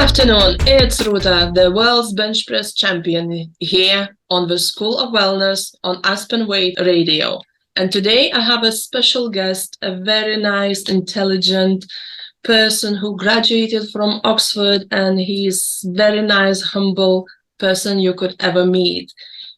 afternoon, it's Ruta, the world's bench press champion, here on the School of Wellness on Aspen Waite Radio. And today I have a special guest, a very nice, intelligent person who graduated from Oxford, and he's very nice, humble person you could ever meet.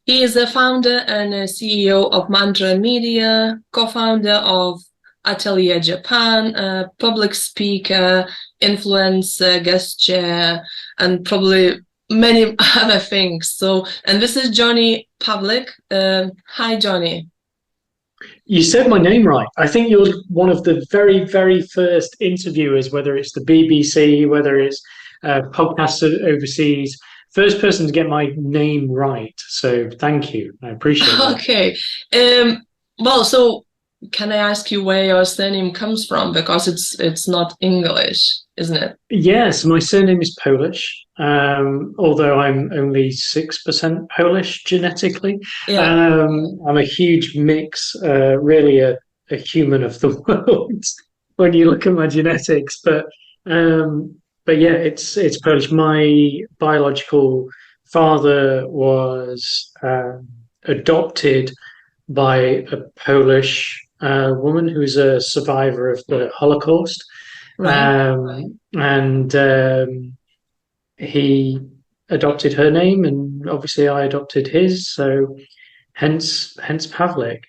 He is the founder and a CEO of Mantra Media, co-founder of Atelier Japan, a public speaker, influencer, guest chair, and probably many other things. And this is Johnny Pawlik. Hi, Johnny. You said my name right. I think you're one of the very, very first interviewers, whether it's the BBC, whether it's podcasts overseas, first person to get my name right. So thank you. I appreciate it. Okay. So can I ask you where your surname comes from? Because it's not English, isn't it? Yes, my surname is Polish, although I'm only 6% Polish genetically. Yeah. I'm a huge mix, really a human of the world when you look at my genetics. But yeah, it's Polish. My biological father was adopted by a Polish woman who's a survivor of the Holocaust. Right. And he adopted her name, and obviously I adopted his, so hence Pawlik.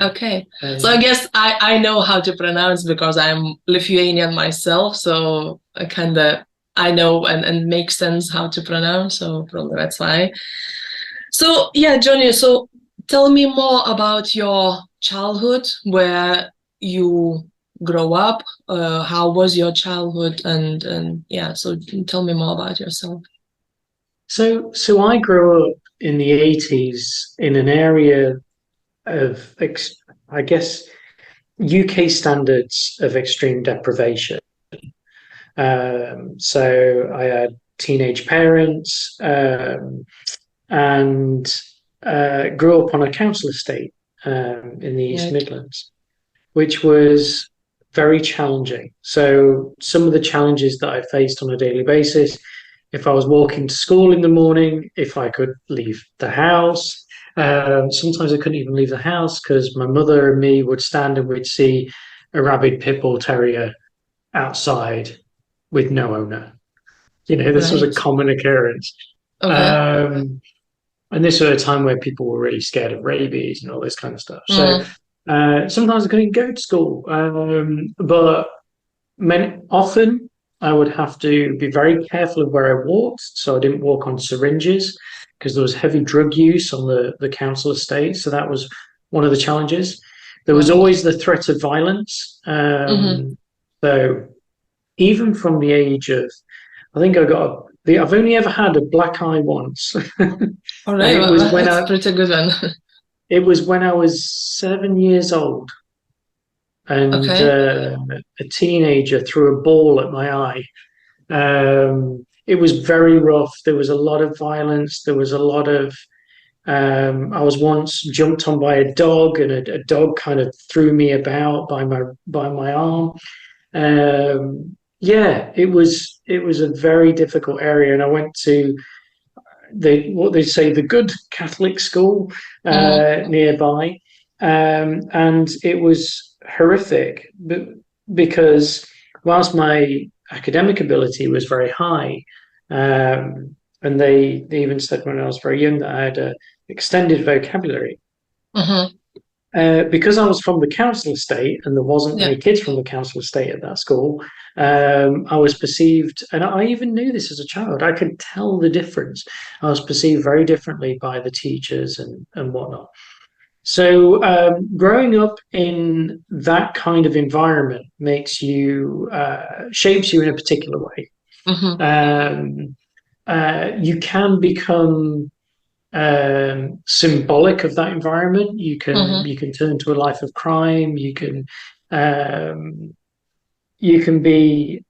Okay, so I guess I know how to pronounce because I'm Lithuanian myself, so I know and makes sense how to pronounce, so probably that's why. So yeah, Johnny, so tell me more about your childhood, where you grow up, how was your childhood, and yeah, so tell me more about yourself. So I grew up in the 80s in an area of, I guess, UK standards of extreme deprivation. So I had teenage parents, and grew up on a council estate in the East Midlands, which was very challenging. So some of the challenges that I faced on a daily basis, if I was walking to school in the morning, if I could leave the house, sometimes I couldn't even leave the house because my mother and me would stand and we'd see a rabid pit bull terrier outside with no owner. This was a common occurrence. Okay. And this was a time where people were really scared of rabies and all this kind of stuff. So sometimes I couldn't go to school, but often I would have to be very careful of where I walked, so I didn't walk on syringes because there was heavy drug use on the council estate. So that was one of the challenges. There was always the threat of violence. So even from the age of, I think I've only ever had a black eye once. All right, that's pretty good one. It was when I was 7 years old, and a teenager threw a ball at my eye. It was very rough. There was a lot of violence. There was a lot of. I was once jumped on by a dog, and a dog kind of threw me about by my arm. Yeah, it was a very difficult area, and I went to what they say the good Catholic school nearby, and it was horrific because whilst my academic ability was very high, and they even said when I was very young that I had an extended vocabulary. Because I was from the council estate and there wasn't any kids from the council estate at that school, I was perceived, and I even knew this as a child, I could tell the difference. I was perceived very differently by the teachers and whatnot. So growing up in that kind of environment makes you, shapes you in a particular way. You can become symbolic of that environment. You can turn to a life of crime. You can be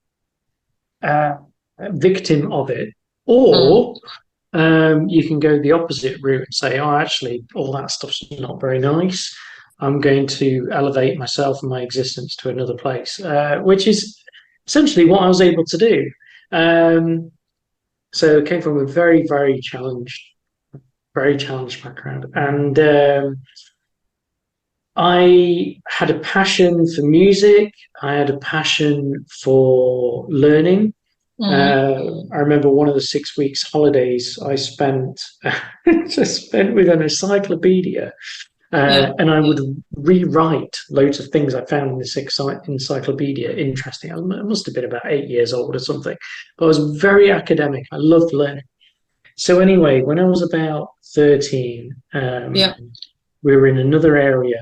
a victim of it, or you can go the opposite route and say, oh, actually all that stuff's not very nice. I'm going to elevate myself and my existence to another place, which is essentially what I was able to do. So I came from a very, very challenged background. And I had a passion for music. I had a passion for learning. I remember one of the 6 weeks holidays I spent just spent with an encyclopedia, and I would rewrite loads of things I found in this encyclopedia interesting. I must have been about 8 years old or something, but I was very academic. I loved learning. So anyway, when I was about 13, we were in another area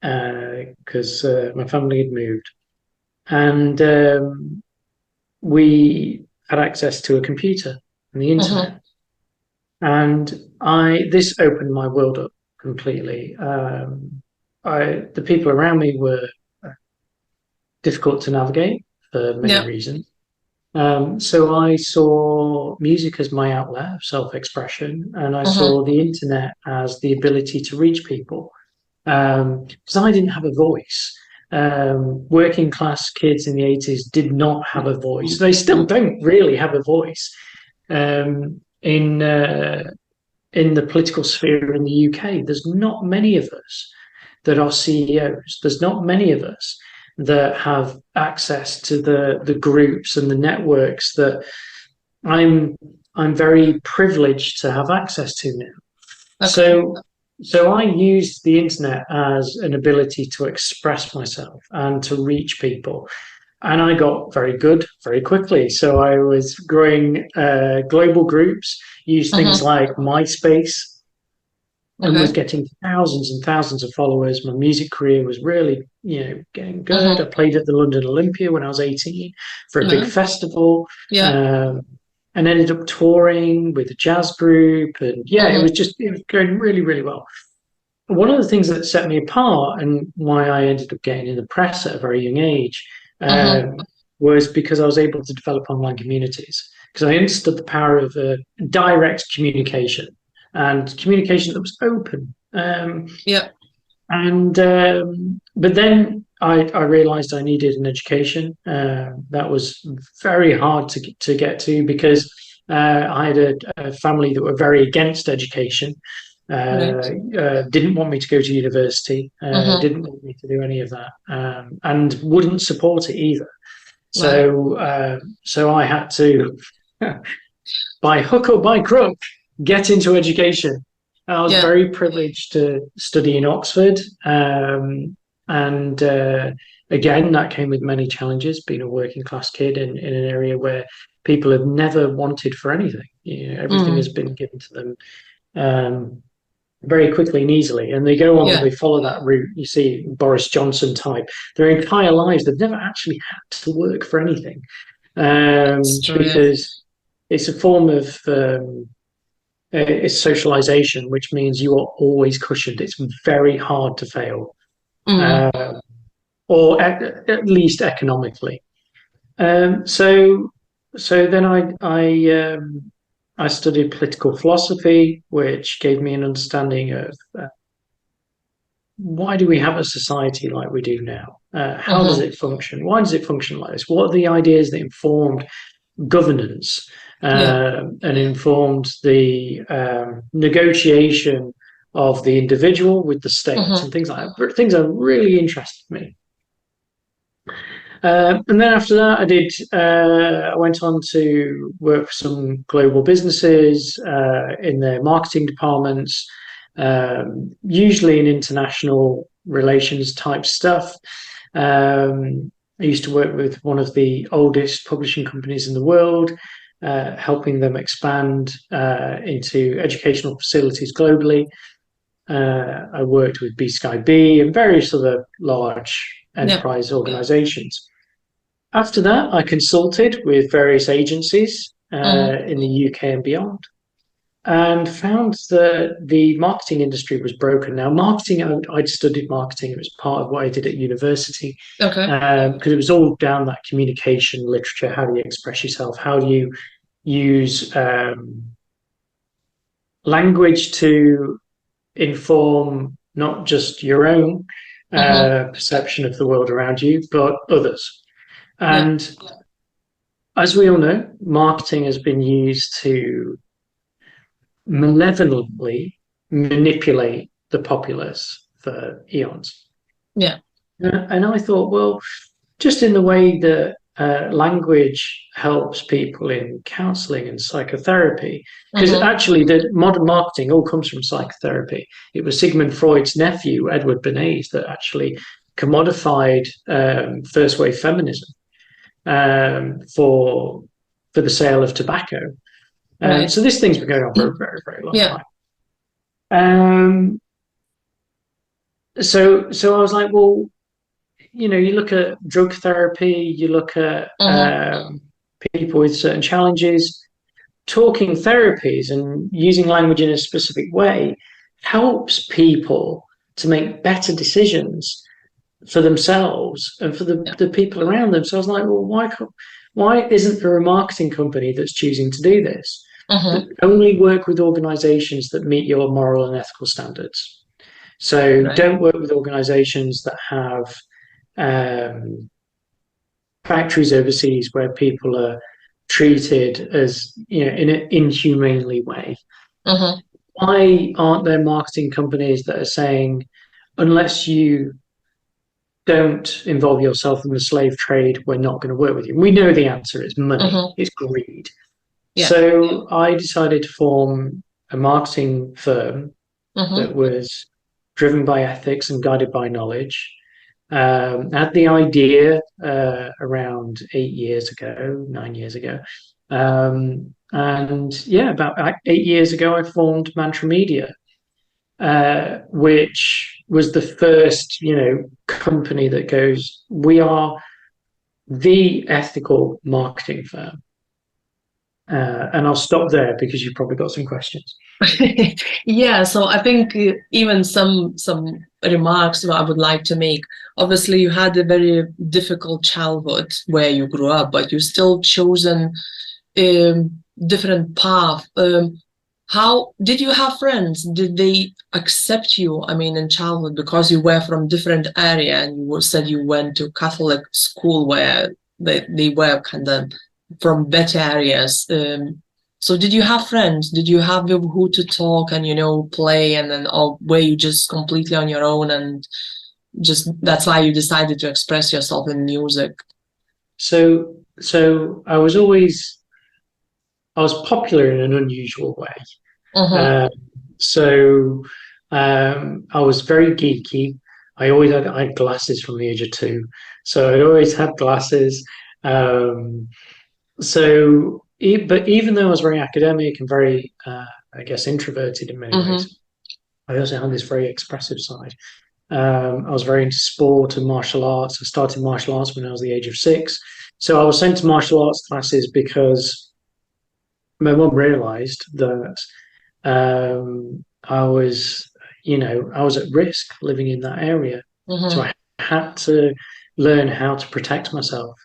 because my family had moved, and we had access to a computer and the internet. And this opened my world up completely. The people around me were difficult to navigate for many reasons. So I saw music as my outlet of self-expression, and I saw the internet as the ability to reach people. Because I didn't have a voice. Working class kids in the 80s did not have a voice. They still don't really have a voice. In the political sphere in the UK, there's not many of us that are CEOs. There's not many of us that have access to the groups and the networks that I'm very privileged to have access to now. So I used the internet as an ability to express myself and to reach people. And I got very good very quickly. So I was growing global groups, used things like MySpace, and was getting thousands and thousands of followers. My music career was really, getting good. I played at the London Olympia when I was 18 for a big festival. And ended up touring with a jazz group. And it was going really, really well. One of the things that set me apart and why I ended up getting in the press at a very young age was because I was able to develop online communities, because I understood the power of direct communication and communication that was open. But then I realized I needed an education. That was very hard to get to, because I had a family that were very against education. Didn't want me to go to university, didn't want me to do any of that, and wouldn't support it either. So I had to, by hook or by crook, get into education. I was very privileged to study in Oxford, and again, that came with many challenges, being a working class kid in an area where people have never wanted for anything. Everything has been given to them very quickly and easily, and they go on and they follow that route. You see Boris Johnson type, their entire lives they've never actually had to work for anything, because it's a form of it's socialization, which means you are always cushioned. It's very hard to fail, or at least economically. So then I studied political philosophy, which gave me an understanding of why do we have a society like we do now? How does it function? Why does it function like this? What are the ideas that informed governance and informed the negotiation of the individual with the state and things like that? Things that really interested me. And then after that, I went on to work for some global businesses in their marketing departments, usually in international relations type stuff. I used to work with one of the oldest publishing companies in the world, helping them expand into educational facilities globally. I worked with B-Sky-B and various other large enterprise organizations. After that, I consulted with various agencies in the UK and beyond, and found that the marketing industry was broken. Now, marketing, I'd studied marketing. It was part of what I did at university, because it was all down that communication literature. How do you express yourself? How do you use language to inform not just your own perception of the world around you, but others. And as we all know, marketing has been used to malevolently manipulate the populace for eons. Yeah. And I thought, well, just in the way that language helps people in counseling and psychotherapy, because actually the modern marketing all comes from psychotherapy. It was Sigmund Freud's nephew, Edward Bernays, that actually commodified first wave feminism for the sale of tobacco. Right. So this thing's been going on for a very, very long Yeah. time. So I was like, well, you know, you look at drug therapy, you look at people with certain challenges, talking therapies and using language in a specific way helps people to make better decisions for themselves and for the people around them. So I was like, well, why isn't there a marketing company that's choosing to do this? That only work with organizations that meet your moral and ethical standards. So don't work with organizations that have factories overseas where people are treated as, you know, in an inhumanely way. Why aren't there marketing companies that are saying, unless you don't involve yourself in the slave trade, we're not going to work with you? We know the answer is money, it's greed. Yeah. So I decided to form a marketing firm that was driven by ethics and guided by knowledge. I had the idea around 9 years ago. And yeah, about 8 years ago, I formed Mantra Media, which was the first, you know, company that goes, we are the ethical marketing firm. And I'll stop there because you've probably got some questions. Yeah, so I think even some remarks I would like to make. Obviously, you had a very difficult childhood where you grew up, but you still chosen different path. How did you have friends? Did they accept you? I mean, in childhood, because you were from different area, and you said you went to Catholic school where they were kind of from better areas. So did you have friends? Did you have who to talk and, you know, play, and then, or were you just completely on your own and just that's why you decided to express yourself in music? So I was popular in an unusual way. I was very geeky. I had glasses from the age of 2, so I'd always had glasses. But even though I was very academic and very, I guess, introverted in many ways, I also had this very expressive side. I was very into sport and martial arts. I started martial arts when I was the age of 6. So I was sent to martial arts classes because my mum realised that I was at risk living in that area. So I had to learn how to protect myself.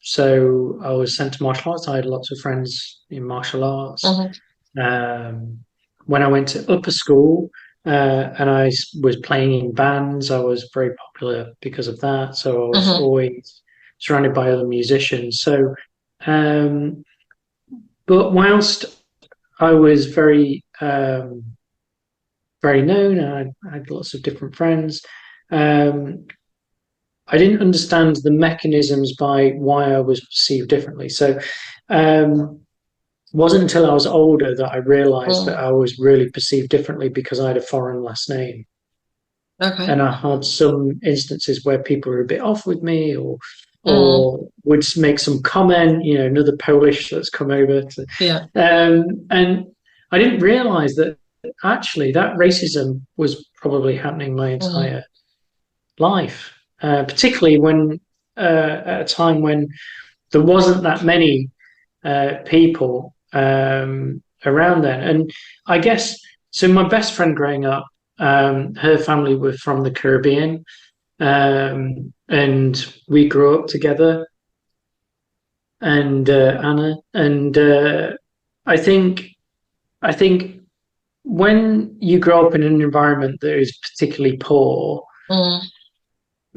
So I was sent to martial arts. I had lots of friends in martial arts. When I went to upper school and I was playing in bands, I was very popular because of that. So I was always surrounded by other musicians. So, but whilst I was very, very known, and I had lots of different friends, I didn't understand the mechanisms by why I was perceived differently. So it wasn't until I was older that I realized that I was really perceived differently because I had a foreign last name. And I had some instances where people were a bit off with me or would make some comment, you know, another Polish that's come over. And I didn't realize that actually that racism was probably happening my entire life. Particularly when at a time when there wasn't that many people around then. And I guess, so my best friend growing up, her family were from the Caribbean, and we grew up together, and Anna, and I think when you grow up in an environment that is particularly poor,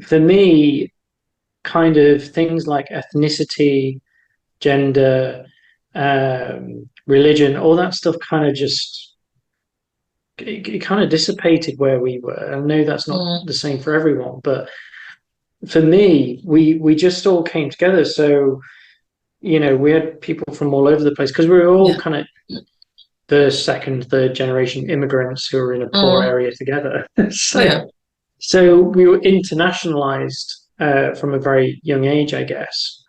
for me, kind of things like ethnicity, gender, religion, all that stuff kind of just it kind of dissipated where we were. I know that's not the same for everyone, but for me, we just all came together. So, we had people from all over the place because we were all kind of first, second, third generation immigrants who were in a poor area together. So we were internationalized from a very young age, I guess.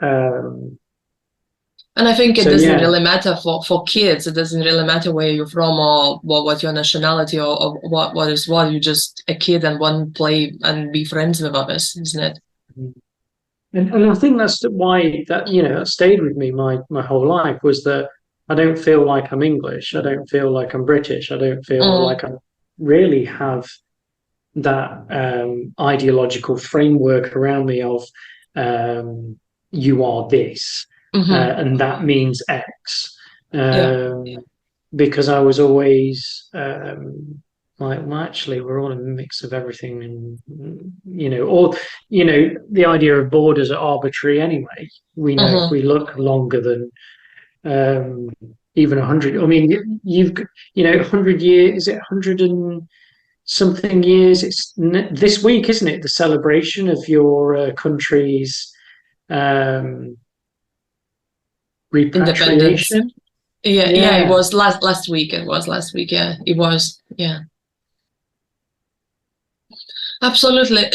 And I think it doesn't really matter for kids. It doesn't really matter where you're from or what your nationality or what is what. You're just a kid and want to play and be friends with others, isn't it? And I think that's why that stayed with me my whole life, was that I don't feel like I'm English. I don't feel like I'm British. I don't feel like I really have that ideological framework around me of you are this. And that means X, because I was always like, well, actually, we're all a mix of everything, and the idea of borders are arbitrary anyway. We know if we look longer than even 100. I mean, 100 years, is it 100 and something years? It's this week, isn't it? The celebration of your country's repatriation. Yeah, it was last week. It was last week. Yeah, it was. Yeah, absolutely.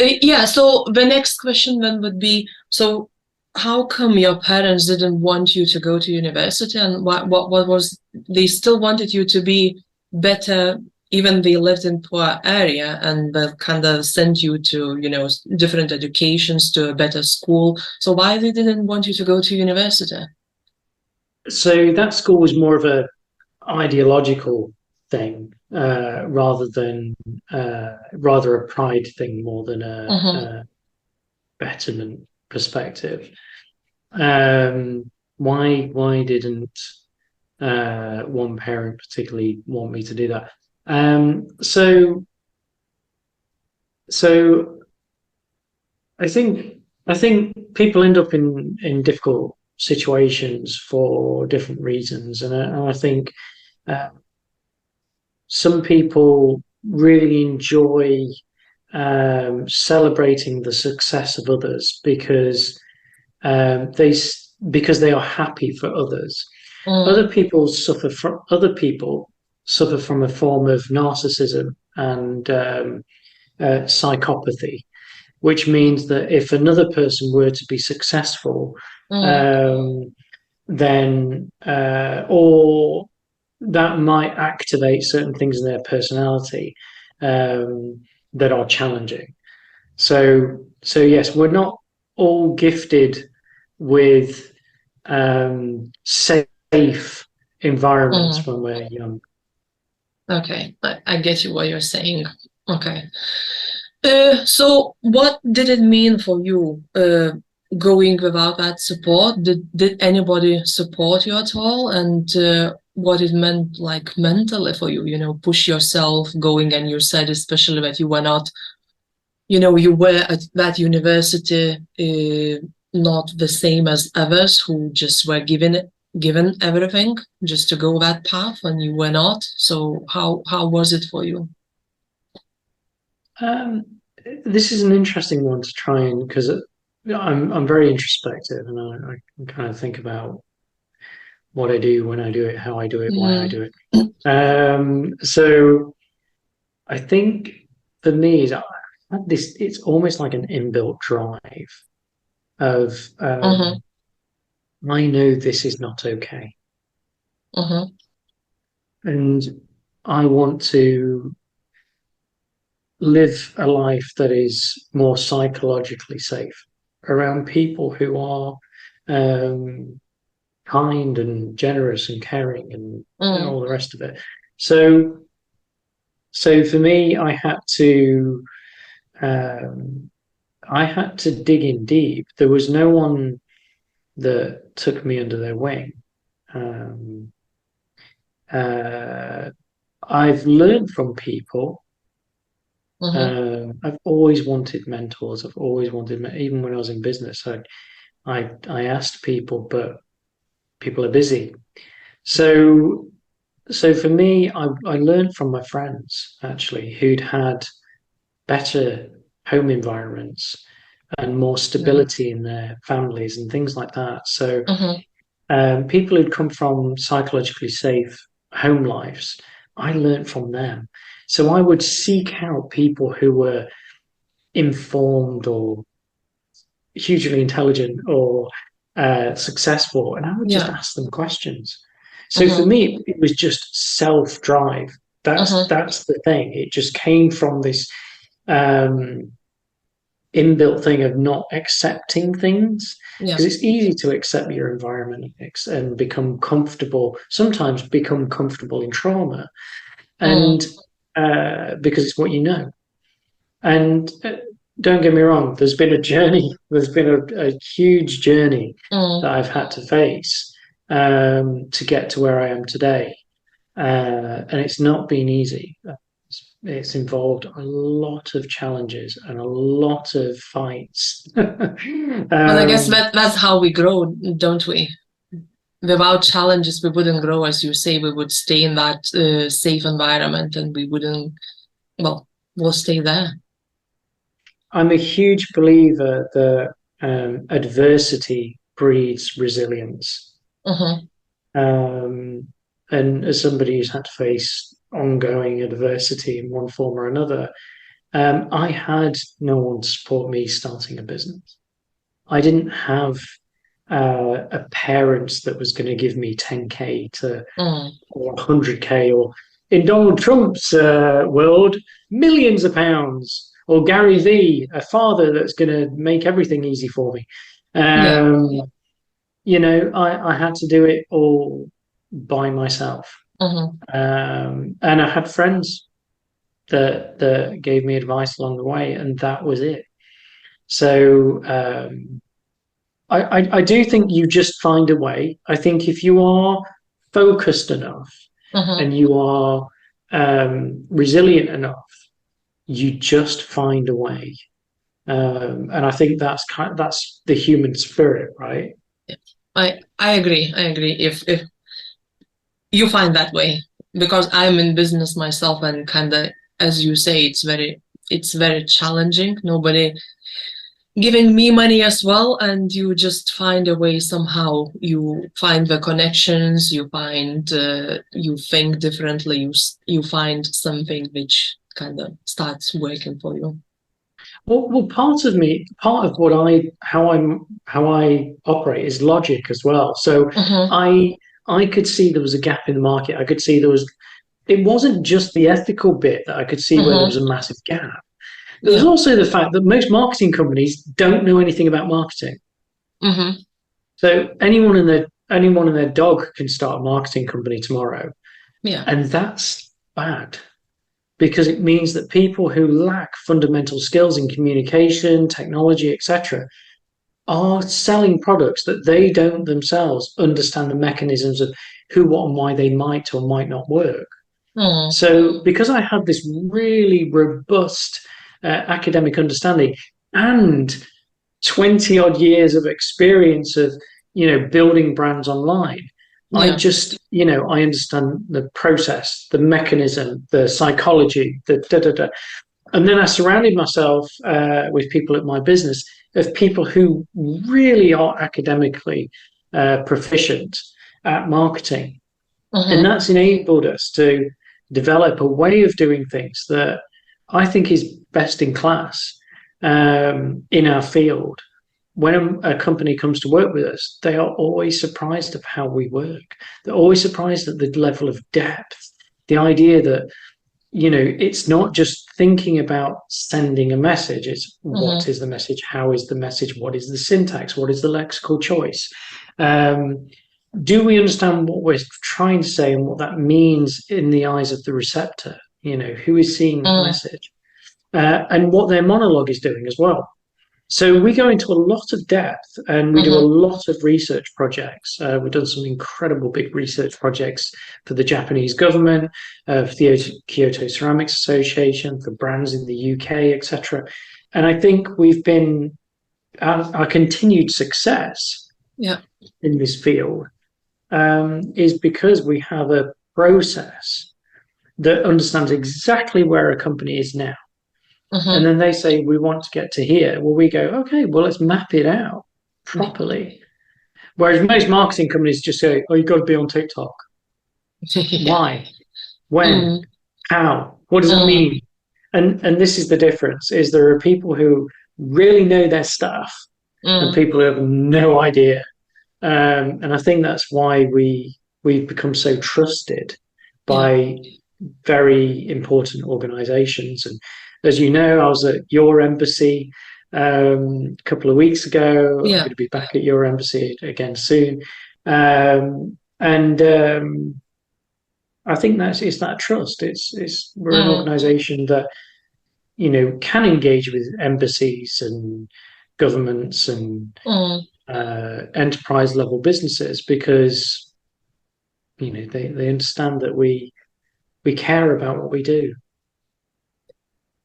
So the next question then would be: so how come your parents didn't want you to go to university, and what was they still wanted you to be better? Even they lived in poor area, and they kind of sent you to different educations, to a better school. So why they didn't want you to go to university? So that school was more of a ideological thing, rather a pride thing, more than a betterment perspective. Why didn't one parent particularly want me to do that? So I think people end up in difficult situations for different reasons, and I think some people really enjoy celebrating the success of others because they are happy for others. Other people suffer from a form of narcissism and psychopathy, which means that if another person were to be successful, then or that might activate certain things in their personality that are challenging. So yes, we're not all gifted with safe environments when we're young. Okay, I get you what you're saying. Okay. So what did it mean for you going without that support? Did anybody support you at all? And what it meant like mentally for you, push yourself going, and you said especially that you were not, you were at that university not the same as others who just were given everything just to go that path, and you were not. So how was it for you? This is an interesting one to try and, because I'm very introspective, and I kind of think about what I do, when I do it, how I do it, why I do it. So I think for me, is it's almost like an inbuilt drive of I know this is not okay, and I want to live a life that is more psychologically safe around people who are kind and generous and caring and all the rest of it. So for me, I had to dig in deep. There was no one that took me under their wing. I've learned from people, I've always wanted mentors. I've always wanted, even when I was in business, I asked people, but people are busy. So for me, I learned from my friends actually who'd had better home environments and more stability in their families and things like that. So people who'd come from psychologically safe home lives, I learned from them. So I would seek out people who were informed or hugely intelligent or successful, and I would just Yeah. ask them questions. So for me, it was just self-drive. That's the thing. It just came from this um, inbuilt thing of not accepting things, Yeah. because it's easy to accept your environment and become comfortable. Sometimes become comfortable in trauma, and because it's what you know. And don't get me wrong, there's been a journey, there's been a huge journey that I've had to face to get to where I am today. And it's not been easy. It's involved a lot of challenges and a lot of fights. Well, I guess that's how we grow, don't we? Without challenges, we wouldn't grow, as you say. We would stay in that safe environment, and we wouldn't. Well, we'll stay there. I'm a huge believer that adversity breeds resilience. And as somebody who's had to face ongoing adversity in one form or another, I had no one to support me starting a business. I didn't have a parent that was going to give me 10K or 100K, or in Donald Trump's world, millions of pounds, or Gary Vee, a father that's going to make everything easy for me. You know, I had to do it all by myself. And I had friends that gave me advice along the way, and that was it. So I do think you just find a way. I think if you are focused enough and you are resilient enough, you just find a way. And I think that's the human spirit, right? I agree. I agree. If you find that way, because I'm in business myself, and kind of, as you say, it's very challenging. Nobody giving me money as well, and you just find a way somehow. You find the connections, you find you think differently, you find something which kind of starts working for you. Well, part of how I operate is logic as well. So I could see there was a gap in the market. I could see it wasn't just the ethical bit that I could see where there was a massive gap. There was also the fact that most marketing companies don't know anything about marketing. So anyone and their dog can start a marketing company tomorrow. And that's bad, because it means that people who lack fundamental skills in communication, technology, etc., are selling products that they don't themselves understand the mechanisms of who, what, and why they might or might not work. So because I had this really robust academic understanding and 20 odd years of experience of, building brands online, I just, I understand the process, the mechanism, the psychology, the. And then I surrounded myself with people at my business of people who really are academically proficient at marketing. And that's enabled us to develop a way of doing things that I think is best in class in our field. When a company comes to work with us, they are always surprised of how we work. They're always surprised at the level of depth, the idea that, it's not just thinking about sending a message. It's what is the message? How is the message? What is the syntax? What is the lexical choice? Do we understand what we're trying to say and what that means in the eyes of the receptor? Who is seeing that message? And what their monologue is doing as well. So we go into a lot of depth and we do a lot of research projects. We've done some incredible big research projects for the Japanese government, for the Kyoto Ceramics Association, for brands in the UK, etc. And I think we've been our continued success in this field is because we have a process that understands exactly where a company is now. And then they say, we want to get to here. Well, we go, okay, well, let's map it out properly. Whereas most marketing companies just say, oh, you've got to be on TikTok. Why? When? How? What does it mean? And this is the difference, is there are people who really know their stuff and people who have no idea. And I think that's why we've become so trusted by very important organizations. And as you know, I was at your embassy a couple of weeks ago. I'm going to be back at your embassy again soon. And I think it's that trust. We're an organization that, you know, can engage with embassies and governments and enterprise level businesses because, you know, they understand that we care about what we do.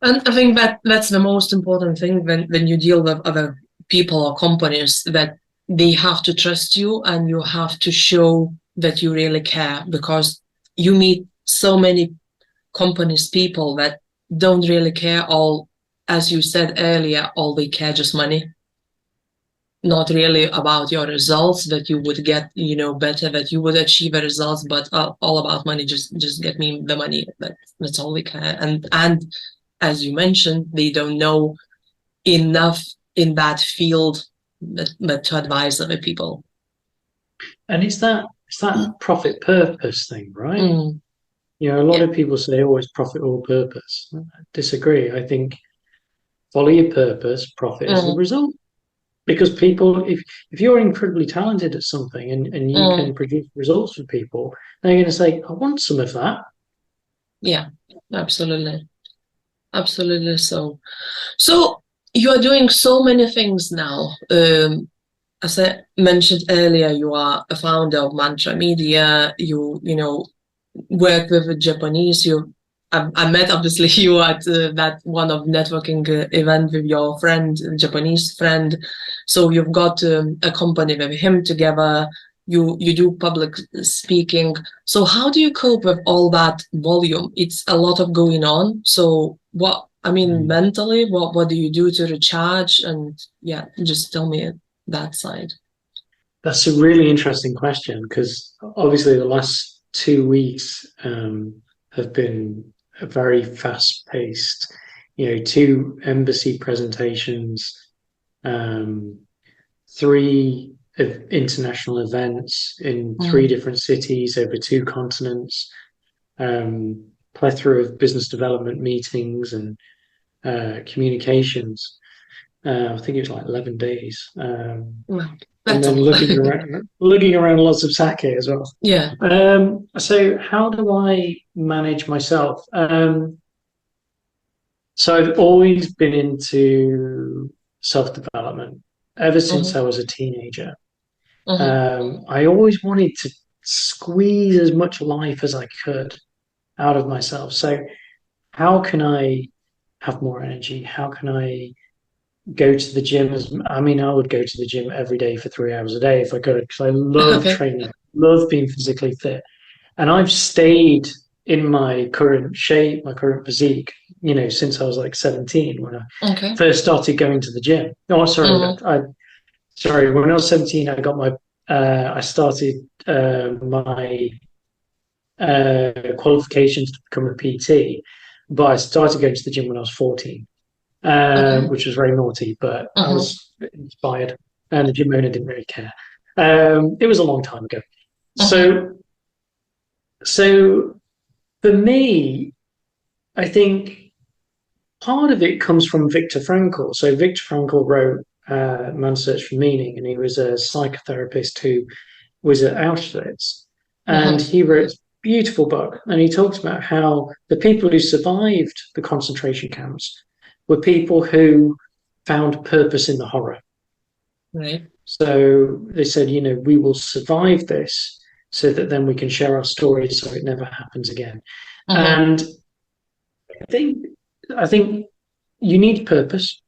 And I think that's the most important thing when you deal with other people or companies, that they have to trust you and you have to show that you really care, because you meet so many companies, people that don't really care. All, as you said earlier, all they care just money. Not really about your results, that you would get, you know, better, that you would achieve the results, but all about money. Just get me the money. That's all they care. And as you mentioned, they don't know enough in that field but to advise other people. And it's that profit purpose thing, right? You know, a lot of people say, oh, it's profit or purpose. I disagree. I think follow your purpose, profit is the result. Because people, if you're incredibly talented at something and you can produce results for people, they're going to say, I want some of that. Yeah, absolutely. Absolutely. So you are doing so many things now. As I mentioned earlier, you are a founder of Mantra Media. You know, work with the Japanese. I met obviously you at that one of networking event with your friend, Japanese friend. So you've got a company with him together. You do public speaking. So how do you cope with all that volume? It's a lot of going on. So mentally, what do you do to recharge? And just tell me that side. That's a really interesting question, because obviously the last 2 weeks have been a very fast-paced, you know, 2 embassy presentations, 3 international events in 3 different cities over 2 continents, plethora of business development meetings and communications. I think it was like 11 days. And then looking around lots of sake as well. Yeah. So how do I manage myself? So I've always been into self-development ever since I was a teenager. I always wanted to squeeze as much life as I could out of myself. So how can I have more energy? How can I go to the gym? I would go to the gym every day for 3 hours a day if I could, because I love training, love being physically fit. And I've stayed in my current shape, my current physique, you know, since I was like 17 when I first started going to the gym. No, sorry. When I was 17, I got my, I started my qualifications to become a PT, but I started going to the gym when I was 14. Which was very naughty, but I was inspired, and the gym owner didn't really care. It was a long time ago. So for me, I think part of it comes from Viktor Frankl. So Viktor Frankl wrote Man's Search for Meaning, and he was a psychotherapist who was at Auschwitz, and he wrote a beautiful book, and he talks about how the people who survived the concentration camps were people who found purpose in the horror. Right. So they said, we will survive this so that then we can share our stories so it never happens again. And I think you need purpose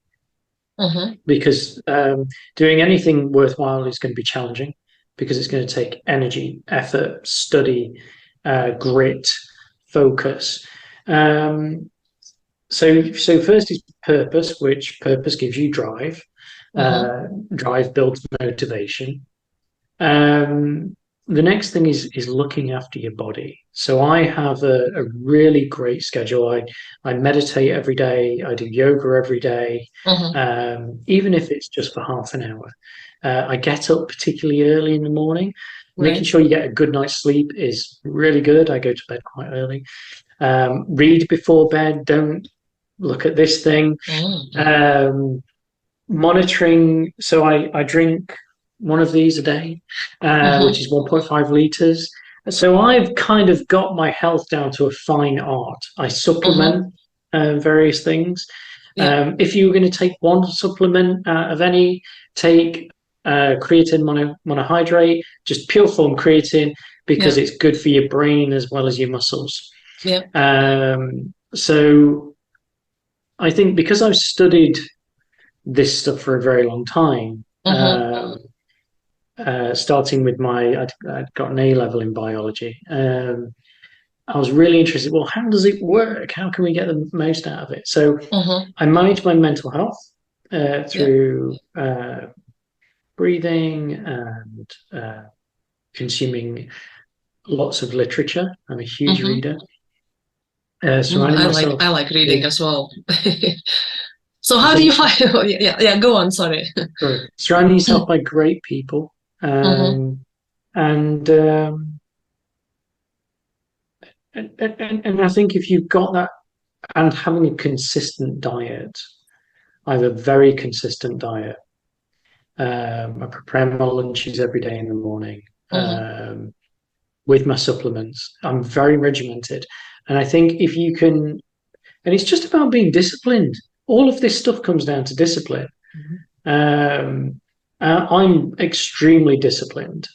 because doing anything worthwhile is going to be challenging because it's going to take energy, effort, study, grit, focus. So first is purpose, which purpose gives you drive. Drive builds motivation. The next thing is looking after your body. So I have a really great schedule. I meditate every day. I do yoga every day, even if it's just for half an hour. I get up particularly early in the morning. Making sure you get a good night's sleep is really good. I go to bed quite early. Read before bed. Don't look at this thing. Monitoring. So I drink one of these a day, which is 1.5 liters. So I've kind of got my health down to a fine art. I supplement various things. If you were going to take one supplement of any, take creatine monohydrate, just pure form creatine, because it's good for your brain as well as your muscles. So I think because I've studied this stuff for a very long time, starting with I'd got an A level in biology. I was really interested. Well, how does it work? How can we get the most out of it? So I manage my mental health through breathing and consuming lots of literature. I'm a huge reader. I like reading as well. So how do you find? Go on. Sorry. Surrounding yourself by great people, and I think if you've got that, and having a consistent diet, I have a very consistent diet. I prepare my lunches every day in the morning with my supplements. I'm very regimented, and I think if you can, and it's just about being disciplined. All of this stuff comes down to discipline. I'm extremely disciplined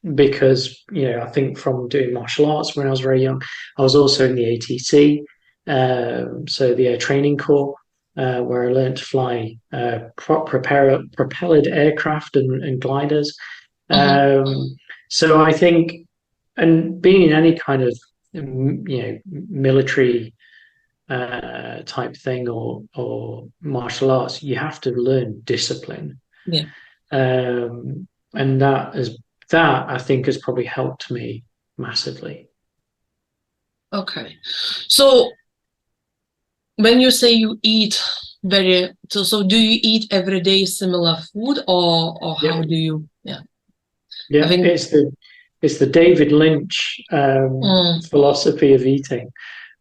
because, I think from doing martial arts when I was very young, I was also in the ATC, so the Air Training Corps, where I learned to fly propelled aircraft and gliders. So I think, and being in any kind of, military type thing or martial arts, you have to learn discipline. And that I think has probably helped me massively. Okay. So when you say you eat so do you eat every day similar food or how do you I think it's the David Lynch philosophy of eating.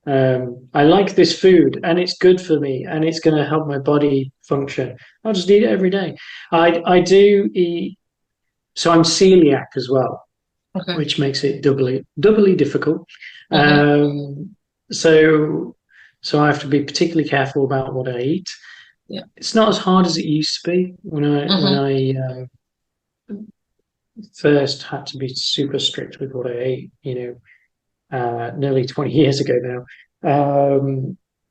I like this food and it's good for me and it's going to help my body function. I'll just eat it every day. I do eat, so I'm celiac as well, which makes it doubly difficult. So I have to be particularly careful about what I eat. It's not as hard as it used to be when I first had to be super strict with what I ate, nearly 20 years ago now.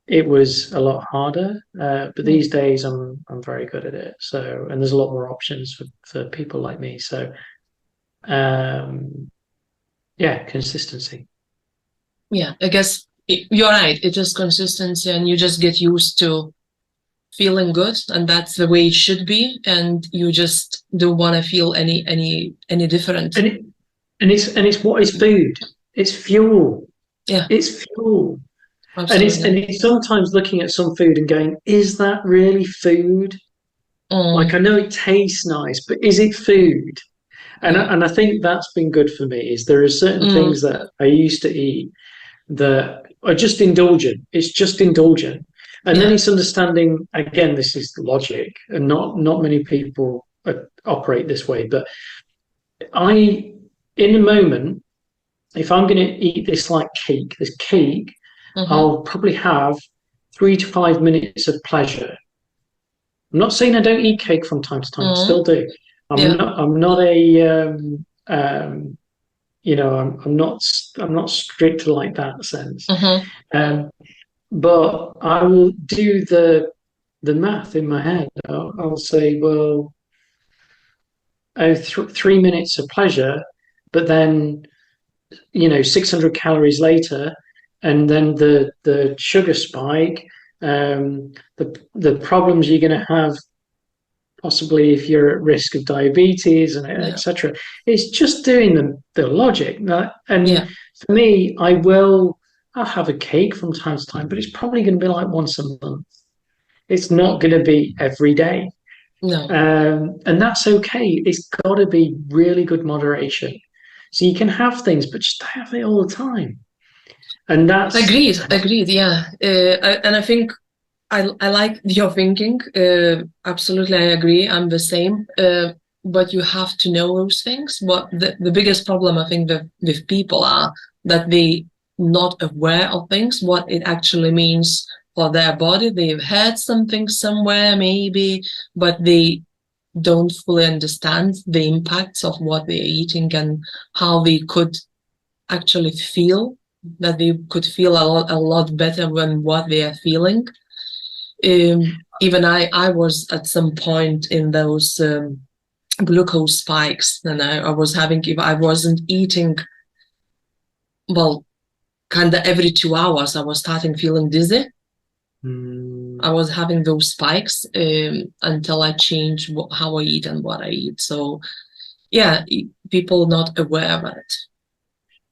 It was a lot harder, but these days I'm very good at it. So, and there's a lot more options for people like me. So, consistency. Yeah, I guess you're right. It's just consistency, and you just get used to feeling good, and that's the way it should be. And you just don't want to feel any different. And it's what is food? It's fuel. Yeah, it's fuel. Absolutely. And it's sometimes looking at some food and going, is that really food? Like, I know it tastes nice, but is it food? And I think that's been good for me. Is there are certain things that I used to eat that are just indulgent. It's just indulgent. And then it's understanding, again, this is logic, and not many people operate this way. But in a moment, if I'm going to eat this cake, I'll probably have 3 to 5 minutes of pleasure. I'm not saying I don't eat cake from time to time. I still do. Yeah. I'm not a you know, I'm not strict like that sense. But I will do the math in my head. I'll say, well, 3 minutes of pleasure, but then 600 calories later, and then the sugar spike, the problems you're going to have possibly if you're at risk of diabetes and etc. It's just doing the logic. And for me, I'll have a cake from time to time, but it's probably going to be like once a month. It's not going to be every day. No. And that's okay. It's got to be really good moderation. So you can have things, but just don't have it all the time. And that's agreed. Yeah, and I think I like your thinking. Absolutely, I agree. I'm the same. But you have to know those things. What the biggest problem I think with people are that they not aware of things, what it actually means for their body. They've heard something somewhere maybe, but they don't fully understand the impacts of what they're eating and how they could actually feel, that they could feel a lot better than what they are feeling. Even I was at some point in those glucose spikes, and I was having, if I wasn't eating, well, kind of every 2 hours, I was starting feeling dizzy. I was having those spikes until I changed how I eat and what I eat. So, yeah, people not aware of it.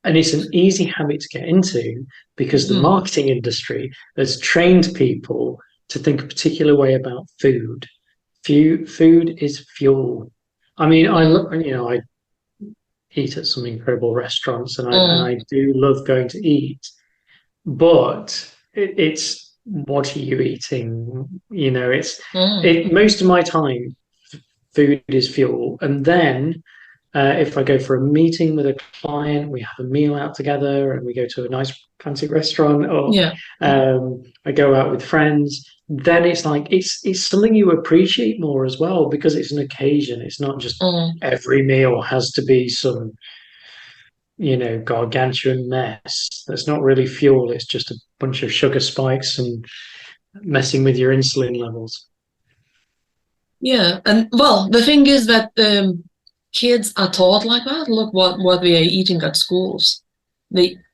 And it's an easy habit to get into because the marketing industry has trained people to think a particular way about food. Food is fuel. I mean, I eat at some incredible restaurants, and I do love going to eat, but it's what are you eating? Most of my time, food is fuel, and then if I go for a meeting with a client, we have a meal out together, and we go to a nice fancy restaurant, or I go out with friends. Then it's like it's something you appreciate more as well because it's an occasion. It's not just every meal has to be some gargantuan mess. That's not really fuel. It's just a bunch of sugar spikes and messing with your insulin levels. Yeah, and well, the thing is that kids are taught like that. Look what they are eating at schools.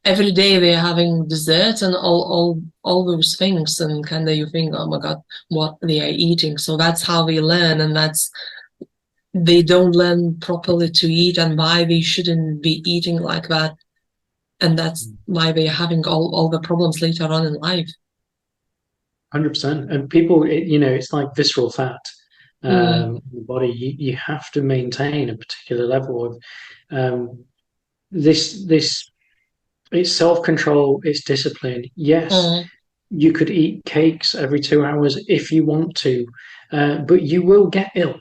Every day they're having desserts and all those things, and kind of you think, oh my God, what they are eating. So that's how they learn, and they don't learn properly to eat and why they shouldn't be eating like that. And that's why they're having all the problems later on in life. 100%. And people, it's like visceral fat. The body, you have to maintain a particular level of this. It's self-control, it's discipline. Yes, you could eat cakes every 2 hours if you want to, but you will get ill.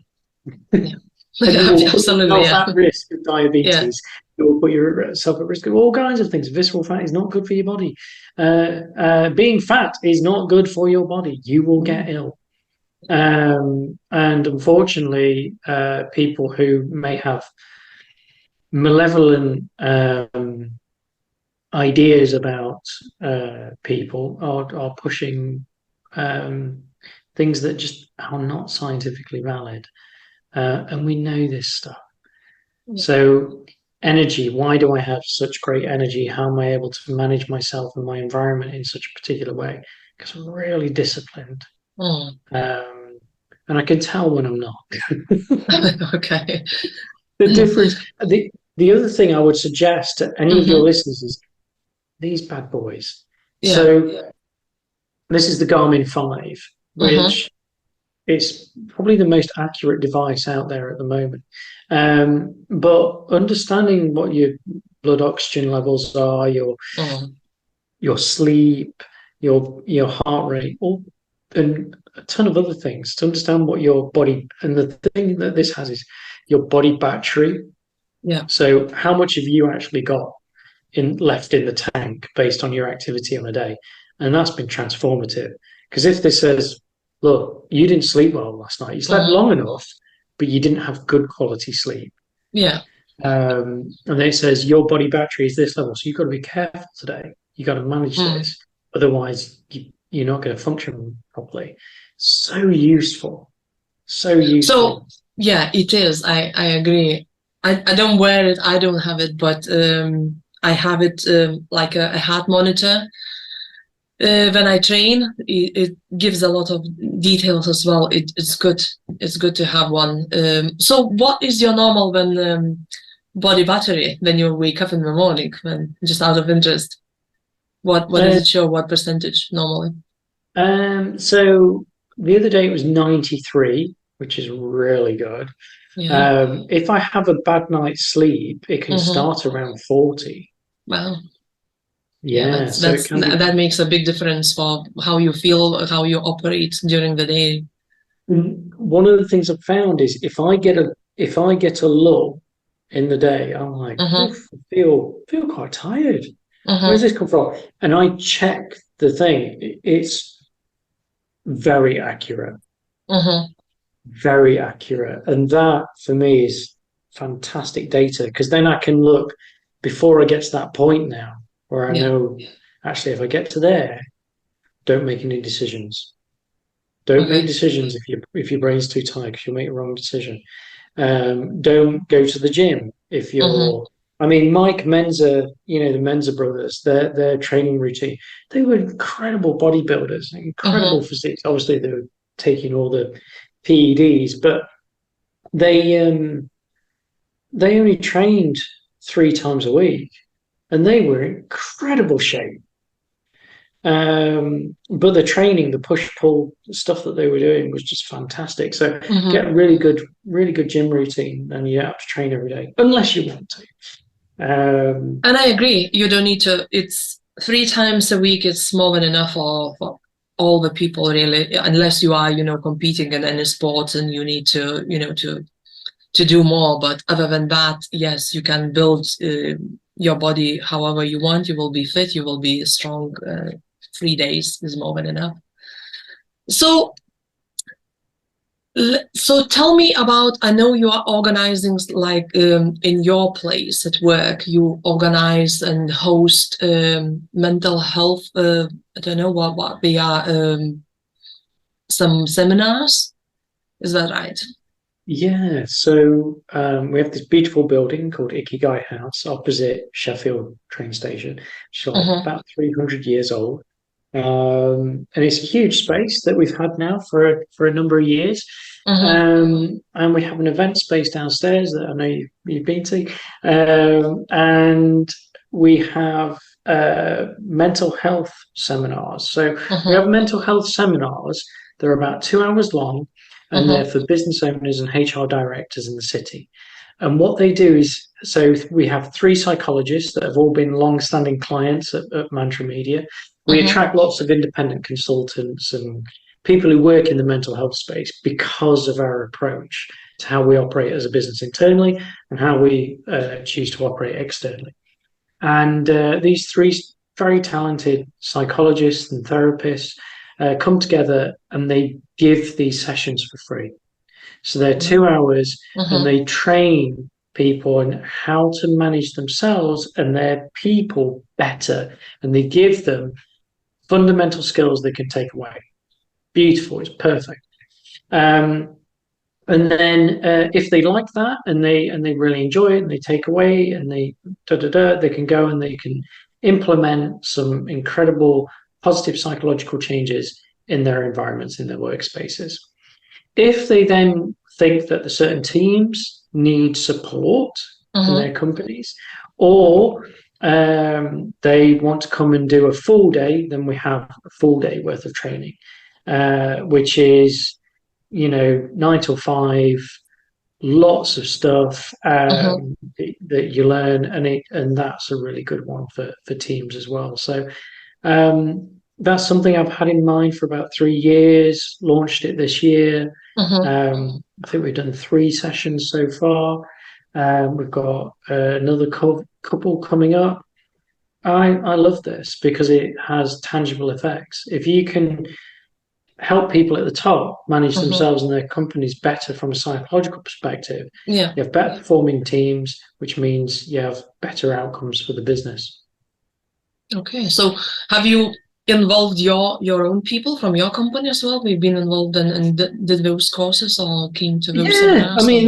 Yeah. And you will put Absolutely, yourself at risk of diabetes. You will put yourself at risk of all kinds of things. Visceral fat is not good for your body. Being fat is not good for your body. You will get ill. And unfortunately, people who may have malevolent ideas about people are pushing things that just are not scientifically valid. And we know this stuff. So energy, why do I have such great energy? How am I able to manage myself and my environment in such a particular way? Because I'm really disciplined. And I can tell when I'm not. Okay. The difference, the other thing I would suggest to any of your listeners is these bad boys. Yeah. So this is the Garmin 5, which is probably the most accurate device out there at the moment. But understanding what your blood oxygen levels are, your sleep, your heart rate, and a ton of other things to understand what your body, and the thing that this has is your body battery. Yeah. So how much have you actually got left in the tank based on your activity on a day? And that's been transformative. Because if this says look, you didn't sleep well last night. You slept long enough, but you didn't have good quality sleep. Yeah. And then it says your body battery is this level, so you've got to be careful today. You got to manage this, otherwise you're not going to function properly. So useful, so useful. So yeah, it is. I agree. I don't wear it. I don't have it, but I have it like a heart monitor. When I train, it gives a lot of details as well. It's good. It's good to have one. So what is your normal body battery when you wake up in the morning? When just out of interest, what does it show? What percentage normally? So the other day it was 93, which is really good. Yeah. If I have a bad night's sleep, it can start around 40. Wow. Yeah, so it can be. That makes a big difference for how you feel, how you operate during the day. One of the things I've found is if I get a lull in the day, I'm like, oof, I feel quite tired. Where's this come from? And I check the thing. It's very accurate. Very accurate. And that for me is fantastic data, because then I can look before I get to that point now where I know actually if I get to there, don't make any decisions. Don't make decisions if your brain's too tired, because you'll make a wrong decision. Don't go to the gym if you're. I mean, Mike Menza, the Menza brothers, their training routine, they were incredible bodybuilders, incredible physiques. Obviously, they were taking all the PEDs, but they only trained 3 times a week, and they were in incredible shape. But the training, the push-pull stuff that they were doing was just fantastic. So get a really good gym routine, and you don't have to train every day unless you want to. And I agree. You don't need to. It's 3 times a week. It's more than enough for all the people, really, unless you are, competing in any sport and you need to, to do more. But other than that, yes, you can build your body however you want. You will be fit. You will be strong. 3 days is more than enough. So tell me about, I know you are organizing, like in your place at work, you organize and host mental health, I don't know what they are, some seminars. Is that right? Yeah, so we have this beautiful building called Ikigai House opposite Sheffield train station. It's about 300 years old. And it's a huge space that we've had now for a number of years. And we have an event space downstairs that I know you've been to. And we have mental health seminars. So we have mental health seminars. They're about 2 hours long, and they're for business owners and HR directors in the city. And what they do is, so we have 3 psychologists that have all been long-standing clients at Mantra Media. We attract lots of independent consultants and people who work in the mental health space because of our approach to how we operate as a business internally and how we choose to operate externally. And these 3 very talented psychologists and therapists come together and they give these sessions for free. So they're 2 hours and they train people on how to manage themselves and their people better. And they give them fundamental skills they can take away. Beautiful, it's perfect. And then if they like that and they really enjoy it and they take away and they can go and they can implement some incredible positive psychological changes in their environments, in their workspaces. If they then think that the certain teams need support in their companies, or they want to come and do a full day, then we have a full day worth of training, which is 9 till 5, lots of stuff that you learn, and that's a really good one for teams as well. So that's something I've had in mind for about 3 years. Launched it this year. I think we've done 3 sessions so far. We've got another couple coming up. I love this because it has tangible effects. If you can help people at the top manage themselves and their companies better from a psychological perspective. Yeah. You have better performing teams, which means you have better outcomes for the business. Okay, so have you involved your own people from your company as well? We've been involved in did those courses or came to those seminars? I mean,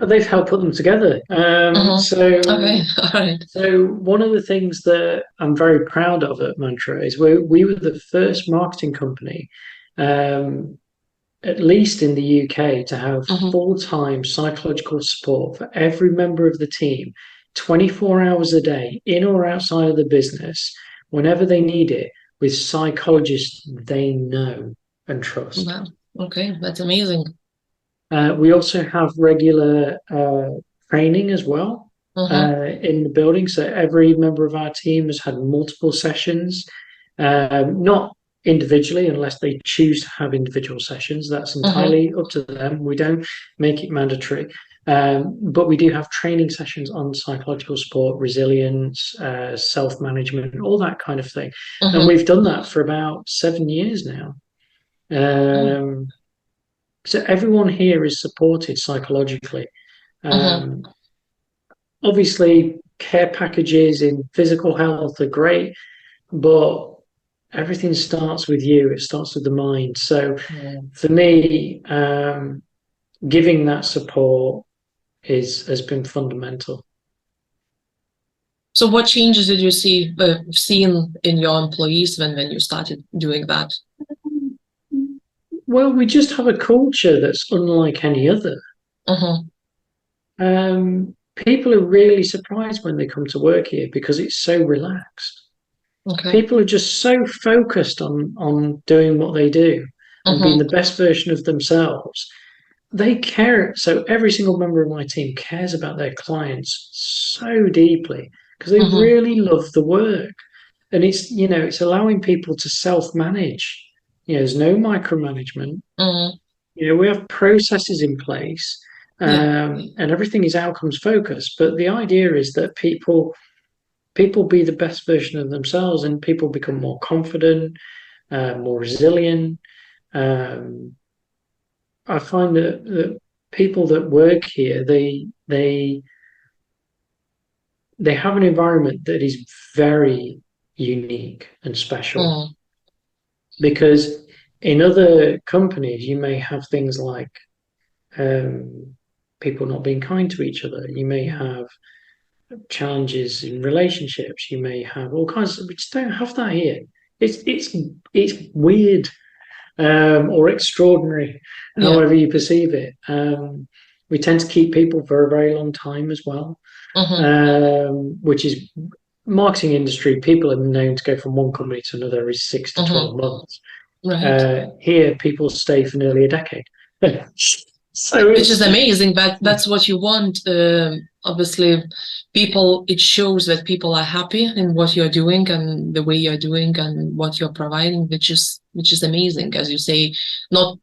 they've helped put them together. Okay, all right. So one of the things that I'm very proud of at Mantra is we were the first marketing company, at least in the UK, to have full-time psychological support for every member of the team, 24 hours a day, in or outside of the business, whenever they need it, with psychologists they know and trust. Wow. Okay, that's amazing. We also have regular training as well in the building. So every member of our team has had multiple sessions, not individually unless they choose to have individual sessions. That's entirely up to them. We don't make it mandatory. But we do have training sessions on psychological support, resilience, self-management, all that kind of thing. And we've done that for about 7 years now. So everyone here is supported psychologically. Obviously, care packages in physical health are great, but everything starts with you. It starts with the mind. So for me, giving that support has been fundamental. So what changes did you seen in your employees when you started doing that? Well, we just have a culture that's unlike any other. People are really surprised when they come to work here because it's so relaxed. People are just so focused on doing what they do and being the best version of themselves. They care. So every single member of my team cares about their clients so deeply because they really love the work. And it's allowing people to self-manage. There's no micromanagement. We have processes in place, and everything is outcomes focused. But the idea is that people be the best version of themselves, and people become more confident, more resilient. I find that people that work here, they have an environment that is very unique and special. Because in other companies, you may have things like people not being kind to each other. You may have challenges in relationships. You may have all kinds of. We just don't have that here. It's weird or extraordinary, however you perceive it. We tend to keep people for a very long time as well, which is marketing industry. People are known to go from one company to another every 6 to 12 months. Here, people stay for nearly a decade. Which is amazing. That's what you want. Obviously, it shows that people are happy in what you're doing and the way you're doing and what you're providing, which is amazing. As you say, not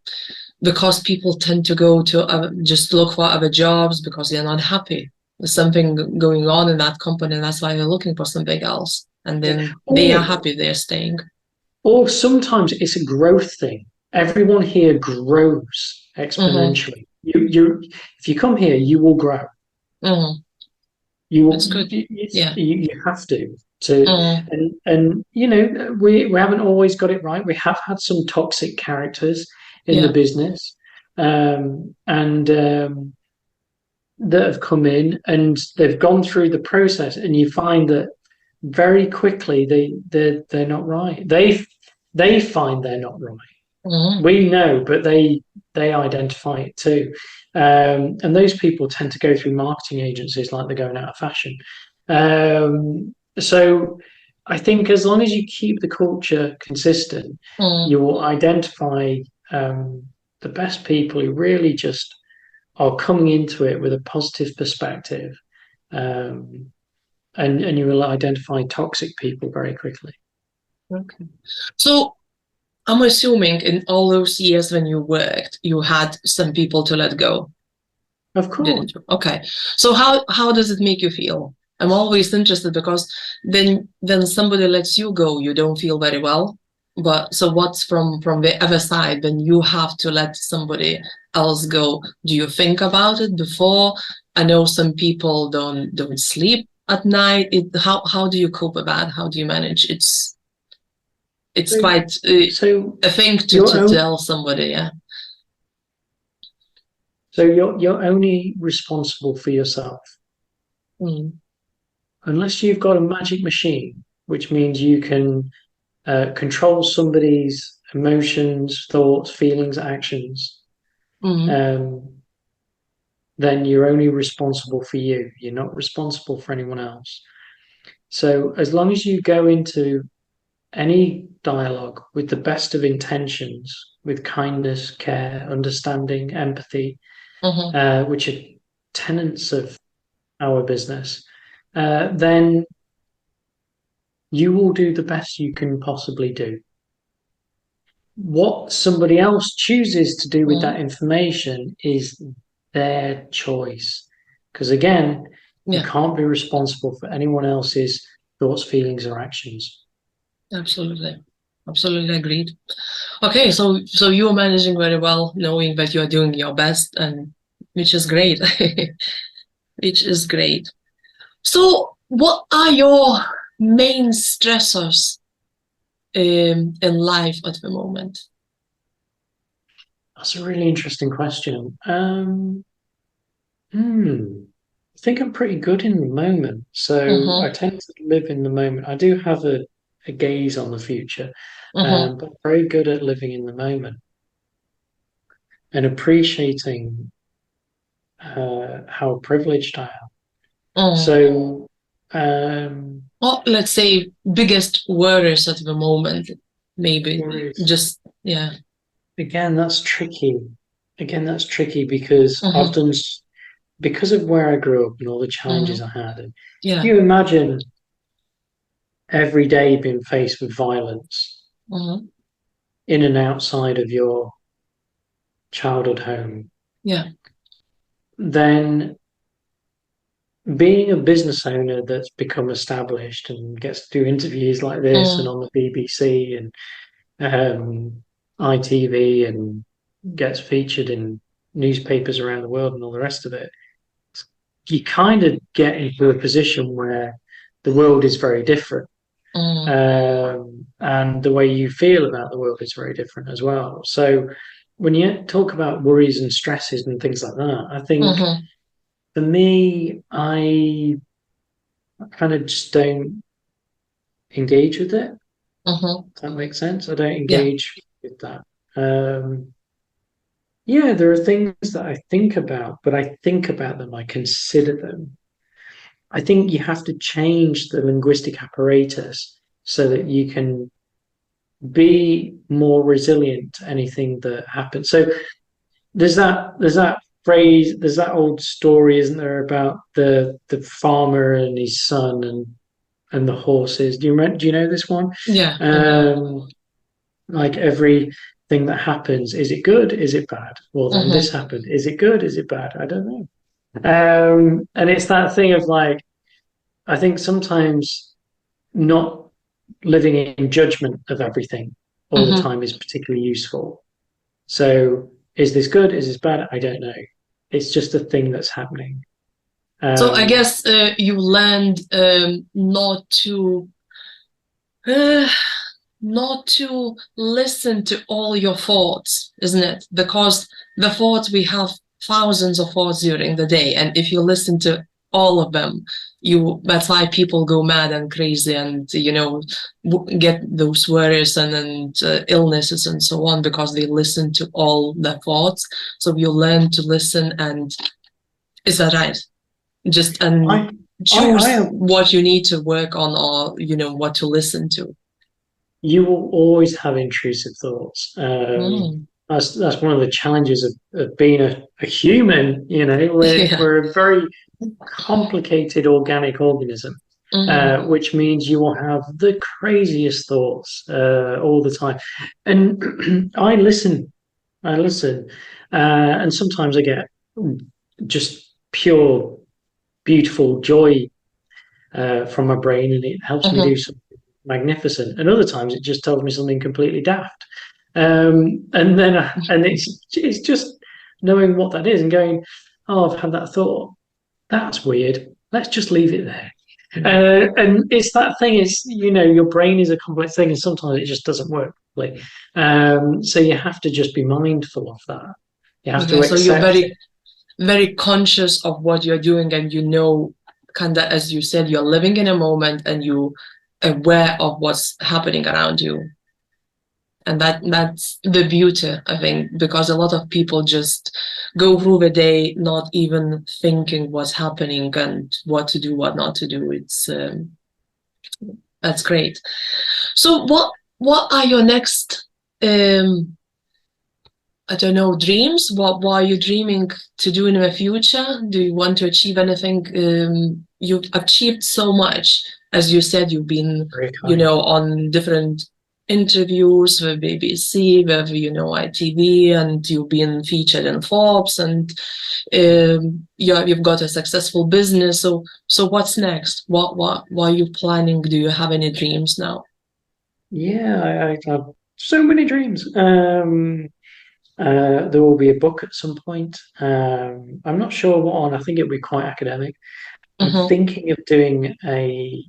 because people tend to go to just look for other jobs because they're not happy. There's something going on in that company, and that's why they're looking for something else. And then they are happy, they're staying. Or sometimes it's a growth thing. Everyone here grows exponentially. If you come here, you will grow. That's good. You have to. And we haven't always got it right. We have had some toxic characters in the business, that have come in and they've gone through the process, and you find that very quickly they're not right. They find they're not right. We know, but they identify it too. And those people tend to go through marketing agencies like they're going out of fashion. So I think as long as you keep the culture consistent, you will identify the best people who really just are coming into it with a positive perspective, and you will identify toxic people very quickly. Okay. So I'm assuming in all those years when you worked, you had some people to let go. Of course. Okay. So how does it make you feel? I'm always interested because then somebody lets you go, you don't feel very well. But so what's from the other side when you have to let somebody else go? Do you think about it before? I know some people don't sleep at night. How do you cope with that? How do you manage? It's quite a thing to tell somebody, yeah. So you're only responsible for yourself. Unless you've got a magic machine, which means you can control somebody's emotions, thoughts, feelings, actions, then you're only responsible for you. You're not responsible for anyone else. So as long as you go into any dialogue with the best of intentions, with kindness, care, understanding, empathy, which are tenets of our business, then you will do the best you can possibly do. What somebody else chooses to do with that information is their choice. Because again, you can't be responsible for anyone else's thoughts, feelings, or actions. Absolutely. Absolutely agreed. Okay, so you're managing very well, knowing that you're doing your best, and which is great. Which is great. So what are your main stressors in life at the moment? That's a really interesting question. I think I'm pretty good in the moment. So I tend to live in the moment. I do have a gaze on the future, but I'm very good at living in the moment and appreciating how privileged I am. So, well, let's say biggest worries at the moment, maybe just, yeah. Again, that's tricky. Because I've done, because of where I grew up and all the challenges I had. And if you imagine every day being faced with violence in and outside of your childhood home, then being a business owner that's become established and gets to do interviews like this and on the BBC and ITV and gets featured in newspapers around the world and all the rest of it, you kind of get into a position where the world is very different. And the way you feel about the world is very different as well. So when you talk about worries and stresses and things like that, I think for me, I kind of just don't engage with it. Does that make sense? I don't engage with that. Yeah, there are things that I think about, but I think about them, I consider them. I think you have to change the linguistic apparatus so that you can be more resilient to anything that happens. So there's that phrase, there's that old story, isn't there, about the farmer and his son and the horses. Do you know this one? Yeah. Like everything that happens, is it good? Is it bad? Well, then this happened. Is it good? Is it bad? I don't know. And it's that thing of like, I think sometimes not living in judgment of everything all the time is particularly useful. So is this good? Is this bad? I don't know. It's just a thing that's happening. So I guess you learned not to listen to all your thoughts, isn't it? Because the thoughts, we have thousands of thoughts during the day, and if you listen to all of them, that's why people go mad and crazy and get those worries and illnesses and so on, because they listen to all the thoughts. So you learn to listen, and is that right? Just choose what you need to work on, or what to listen to. You will always have intrusive thoughts. That's one of the challenges of being a human. We're a very complicated organic organism, which means you will have the craziest thoughts all the time. And I listen, and sometimes I get just pure, beautiful joy from my brain, and it helps me do something magnificent, and other times it just tells me something completely daft. And it's just knowing what that is and going, oh, I've had that thought. That's weird. Let's just leave it there. And it's that thing is, your brain is a complex thing, and sometimes it just doesn't work properly. So you have to just be mindful of that. You have to accept. So you're very, very conscious of what you're doing, and kind of, as you said, you're living in a moment, and you aware of what's happening around you. And that's the beauty, I think, because a lot of people just go through the day not even thinking what's happening and what to do, what not to do. That's great. So what are your next, I don't know, dreams? What are you dreaming to do in the future? Do you want to achieve anything? You've achieved so much. As you said, you've been, on different interviews with BBC, with ITV, and you've been featured in Forbes, and you've got a successful business. So what's next? What are you planning? Do you have any dreams now? Yeah, I have so many dreams. There will be a book at some point. I'm not sure what on. I think it'll be quite academic. I'm thinking of doing a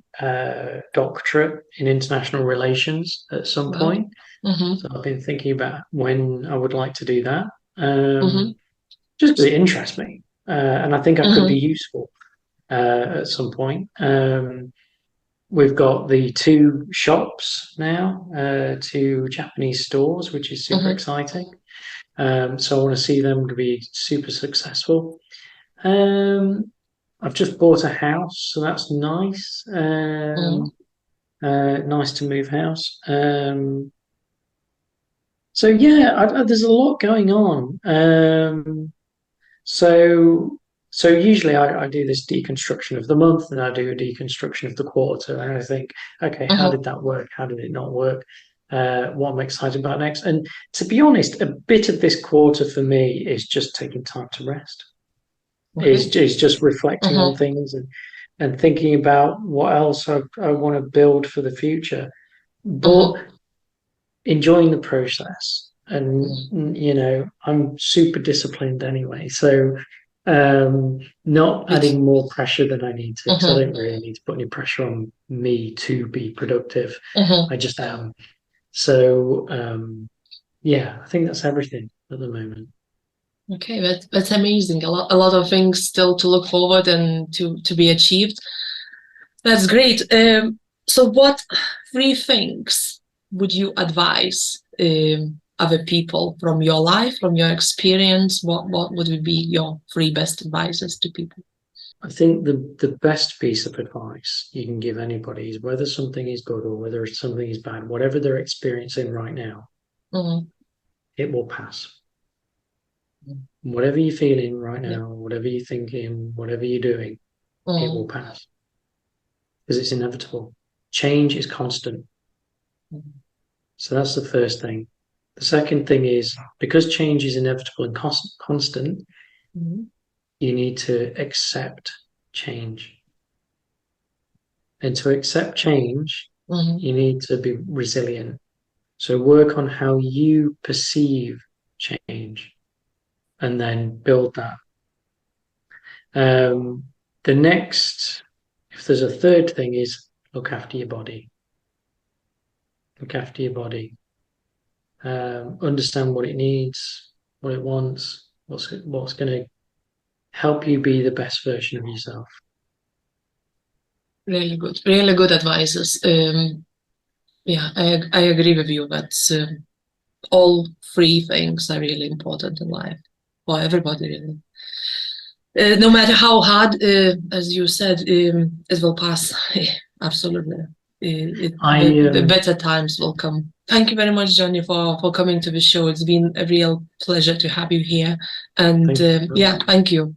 doctorate in international relations at some point. So I've been thinking about when I would like to do that, just because it interests me, and I think I could be useful at some point. We've got the 2 shops now, 2 Japanese stores, which is super exciting. So I want to see them to be super successful. I've just bought a house, so that's nice. Nice to move house. So yeah, there's a lot going on. So usually I do this deconstruction of the month, and I do a deconstruction of the quarter, and I think, okay, how did that work? How did it not work? What I'm excited about next. And to be honest, a bit of this quarter for me is just taking time to rest. Is just reflecting on things and thinking about what else I want to build for the future, but enjoying the process. And I'm super disciplined anyway, so not adding more pressure than I need to, because I don't really need to put any pressure on me to be productive. I just am. So I think that's everything at the moment. Okay, that's amazing. A lot of things still to look forward and to be achieved. That's great. So what 3 things would you advise other people from your life, from your experience? What would be your 3 best advices to people? I think the best piece of advice you can give anybody is, whether something is good or whether something is bad, whatever they're experiencing right now, it will pass. Whatever you're feeling right now, whatever you're thinking, whatever you're doing, it will pass. Because it's inevitable. Change is constant. So that's the first thing. The second thing is, because change is inevitable and constant, you need to accept change. And to accept change, you need to be resilient. So work on how you perceive change, and then build that. The next, if there's a third thing, is look after your body. Look after your body. Understand what it needs, what it wants, what's going to help you be the best version of yourself. Really good advices. I agree with you that all 3 things are really important in life for everybody, really. No matter how hard, as you said, it will pass. Absolutely. The better times will come. Thank you very much, Johnny, for coming to the show. It's been a real pleasure to have you here. And thank you.